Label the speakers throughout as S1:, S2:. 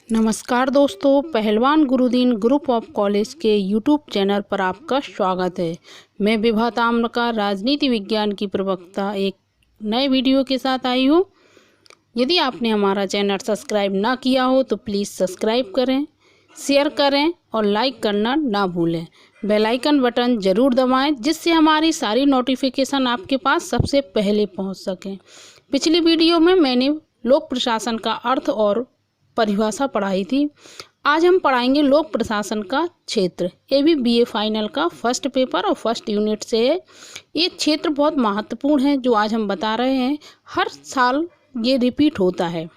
S1: नमस्कार दोस्तों, पहलवान गुरुदीन ग्रुप ऑफ कॉलेज के यूट्यूब चैनल पर आपका स्वागत है। मैं विभा ताम्रकार, राजनीति विज्ञान की प्रवक्ता, एक नए वीडियो के साथ आई हूँ। यदि आपने हमारा चैनल सब्सक्राइब ना किया हो तो प्लीज़ सब्सक्राइब करें, शेयर करें और लाइक करना ना भूलें। बेल आइकन बटन ज़रूर दबाएं जिससे हमारी सारी नोटिफिकेशन आपके पास सबसे पहले पहुँच सकें। पिछली वीडियो में मैंने लोक प्रशासन का अर्थ और परिभाषा पढ़ाई थी। आज हम पढ़ाएंगे लोक प्रशासन का क्षेत्र। ये भी बीए फाइनल का फर्स्ट पेपर और फर्स्ट यूनिट से है। ये क्षेत्र बहुत महत्वपूर्ण है जो आज हम बता रहे हैं। हर साल ये रिपीट होता है।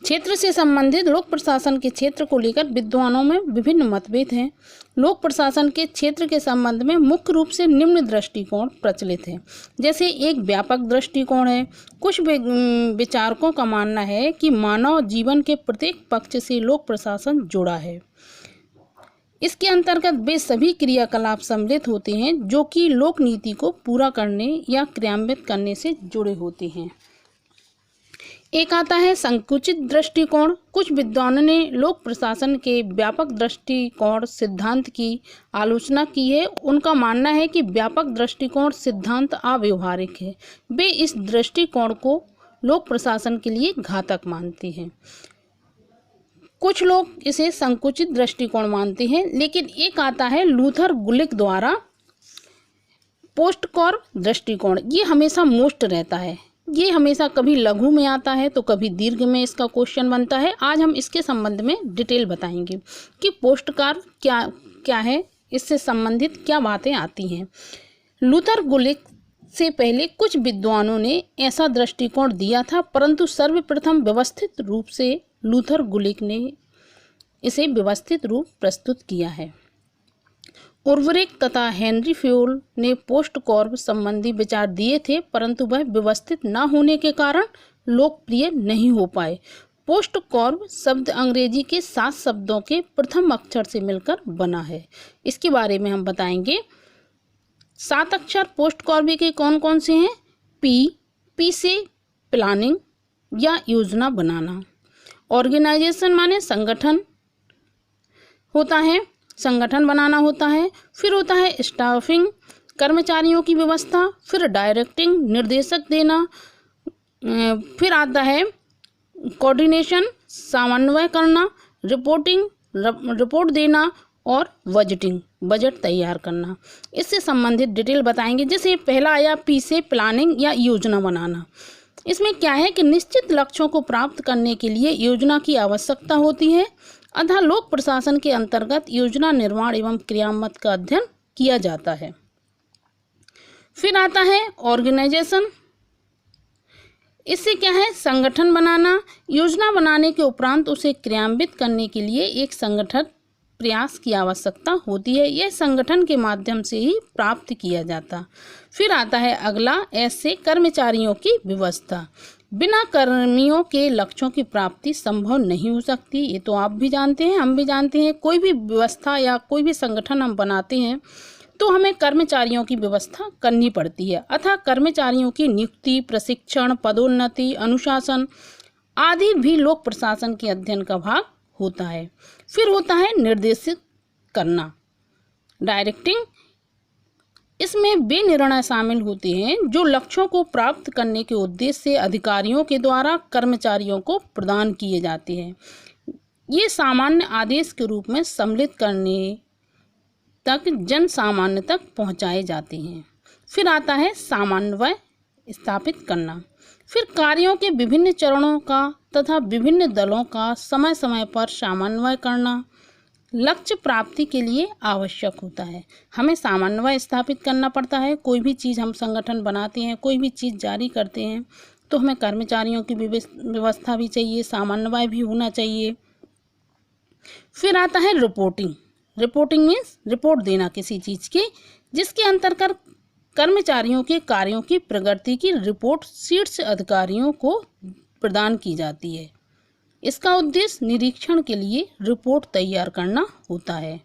S1: क्षेत्र से संबंधित लोक प्रशासन के क्षेत्र को लेकर विद्वानों में विभिन्न मतभेद हैं। लोक प्रशासन के क्षेत्र के संबंध में मुख्य रूप से निम्न दृष्टिकोण प्रचलित है। जैसे एक व्यापक दृष्टिकोण है। कुछ विचारकों का मानना है कि मानव जीवन के प्रत्येक पक्ष से लोक प्रशासन जुड़ा है। इसके अंतर्गत वे सभी क्रियाकलाप सम्मिलित होते हैं जो कि लोक नीति को पूरा करने या क्रियान्वित करने से जुड़े होते हैं। एक आता है संकुचित दृष्टिकोण। कुछ विद्वानों ने लोक प्रशासन के व्यापक दृष्टिकोण सिद्धांत की आलोचना की है। उनका मानना है कि व्यापक दृष्टिकोण सिद्धांत अव्यावहारिक है। वे इस दृष्टिकोण को लोक प्रशासन के लिए घातक मानते हैं। कुछ लोग इसे संकुचित दृष्टिकोण मानते हैं। लेकिन एक आता है लूथर गुलिक द्वारा पोस्टकॉर्प दृष्टिकोण। ये हमेशा मोस्ट रहता है। ये हमेशा कभी लघु में आता है तो कभी दीर्घ में इसका क्वेश्चन बनता है। आज हम इसके संबंध में डिटेल बताएंगे कि पोस्टकॉर्प क्या है, इससे संबंधित क्या बातें आती हैं। लूथर गुलिक से पहले कुछ विद्वानों ने ऐसा दृष्टिकोण दिया था, परंतु सर्वप्रथम व्यवस्थित रूप से लूथर गुलिक ने इसे व्यवस्थित रूप प्रस्तुत किया है। उर्वरिक तथा हेनरी फ्यूल ने पोस्टकॉर्प संबंधी विचार दिए थे, परंतु वह व्यवस्थित न होने के कारण लोकप्रिय नहीं हो पाए। पोस्टकॉर्प शब्द अंग्रेजी के 7 शब्दों के प्रथम अक्षर से मिलकर बना है। इसके बारे में हम बताएंगे। 7 अक्षर पोस्टकॉर्प के कौन कौन से हैं? पी से प्लानिंग या योजना बनाना। ऑर्गेनाइजेशन माने संगठन होता है, संगठन बनाना होता है। फिर होता है स्टाफिंग, कर्मचारियों की व्यवस्था। फिर डायरेक्टिंग, निर्देशक देना। फिर आता है कोऑर्डिनेशन, समन्वय करना। रिपोर्टिंग, रिपोर्ट देना। और बजटिंग, बजट तैयार करना। इससे संबंधित डिटेल बताएंगे। जैसे पहला आया पी से प्लानिंग या योजना बनाना। इसमें क्या है कि निश्चित लक्ष्यों को प्राप्त करने के लिए योजना की आवश्यकता होती है। अतः लोक प्रशासन के अंतर्गत योजना निर्माण एवं क्रियान्वयन का अध्ययन किया जाता है। फिर आता है ऑर्गेनाइजेशन। इससे क्या है? संगठन बनाना। योजना बनाने के उपरांत उसे क्रियान्वित करने के लिए एक संगठन प्रयास की आवश्यकता होती है। यह संगठन के माध्यम से ही प्राप्त किया जाता। फिर आता है अगला एस से कर्मचारियों की व्यवस्था। बिना कर्मियों के लक्ष्यों की प्राप्ति संभव नहीं हो सकती। ये तो आप भी जानते हैं, हम भी जानते हैं। कोई भी व्यवस्था या कोई भी संगठन हम बनाते हैं तो हमें कर्मचारियों की व्यवस्था करनी पड़ती है। अतः कर्मचारियों की नियुक्ति, प्रशिक्षण, पदोन्नति, अनुशासन आदि भी लोक प्रशासन के अध्ययन का भाग होता है। फिर होता है निर्देशित करना, डायरेक्टिंग। इसमें वे निर्णय शामिल होते हैं जो लक्ष्यों को प्राप्त करने के उद्देश्य से अधिकारियों के द्वारा कर्मचारियों को प्रदान किए जाते हैं। ये सामान्य आदेश के रूप में सम्मिलित करने तक जन सामान्य तक पहुंचाए जाते हैं। फिर आता है समन्वय स्थापित करना। फिर कार्यों के विभिन्न चरणों का तथा विभिन्न दलों का समय समय पर समन्वय करना लक्ष्य प्राप्ति के लिए आवश्यक होता है। हमें समन्वय स्थापित करना पड़ता है। कोई भी चीज़ हम संगठन बनाते हैं, कोई भी चीज़ जारी करते हैं तो हमें कर्मचारियों की व्यवस्था भी चाहिए, समन्वय भी होना चाहिए। फिर आता है रिपोर्टिंग। रिपोर्टिंग मीन्स रिपोर्ट देना किसी चीज़ की, जिसके अंतर्गत कर्मचारियों के कार्यों की प्रगति की रिपोर्ट शीर्ष अधिकारियों को प्रदान की जाती है। इसका उद्देश्य निरीक्षण के लिए रिपोर्ट तैयार करना होता है।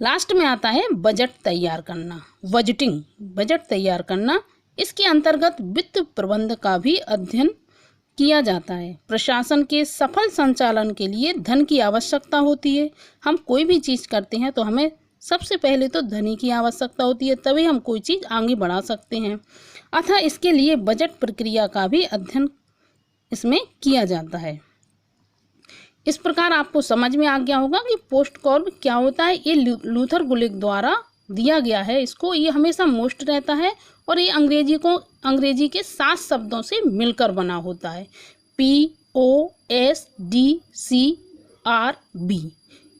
S1: लास्ट में आता है बजट तैयार करना, बजटिंग, बजट तैयार करना। इसके अंतर्गत वित्त प्रबंध का भी अध्ययन किया जाता है। प्रशासन के सफल संचालन के लिए धन की आवश्यकता होती है। हम कोई भी चीज़ करते हैं तो हमें सबसे पहले तो धन की आवश्यकता होती है, तभी हम कोई चीज़ आगे बढ़ा सकते हैं। अतः इसके लिए बजट प्रक्रिया का भी अध्ययन इसमें किया जाता है। इस प्रकार आपको समझ में आ गया होगा कि पोस्टकॉर्प क्या होता है। ये लूथर गुलिक द्वारा दिया गया है। इसको ये हमेशा मोस्ट रहता है और ये अंग्रेजी के 7 शब्दों से मिलकर बना होता है। POSDCRB।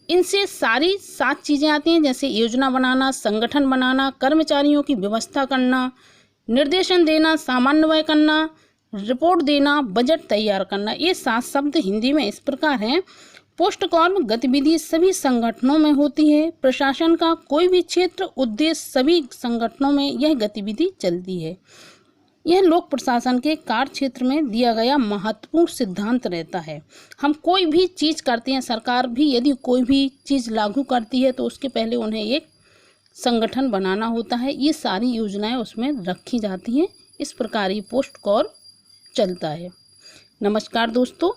S1: इनसे सारी 7 चीज़ें आती हैं, जैसे योजना बनाना, संगठन बनाना, कर्मचारियों की व्यवस्था करना, निर्देशन देना, समन्वय करना, रिपोर्ट देना, बजट तैयार करना। ये 7 शब्द हिंदी में इस प्रकार हैं। पोस्टकॉर्प गतिविधि सभी संगठनों में होती है। प्रशासन का कोई भी क्षेत्र, उद्देश्य, सभी संगठनों में यह गतिविधि चलती है। यह लोक प्रशासन के कार्य क्षेत्र में दिया गया महत्वपूर्ण सिद्धांत रहता है। हम कोई भी चीज़ करते हैं, सरकार भी यदि कोई भी चीज़ लागू करती है तो उसके पहले उन्हें एक संगठन बनाना होता है। ये सारी योजनाएं उसमें रखी जाती हैं। इस प्रकार ये पोस्टकॉर्प चलता है। नमस्कार दोस्तों।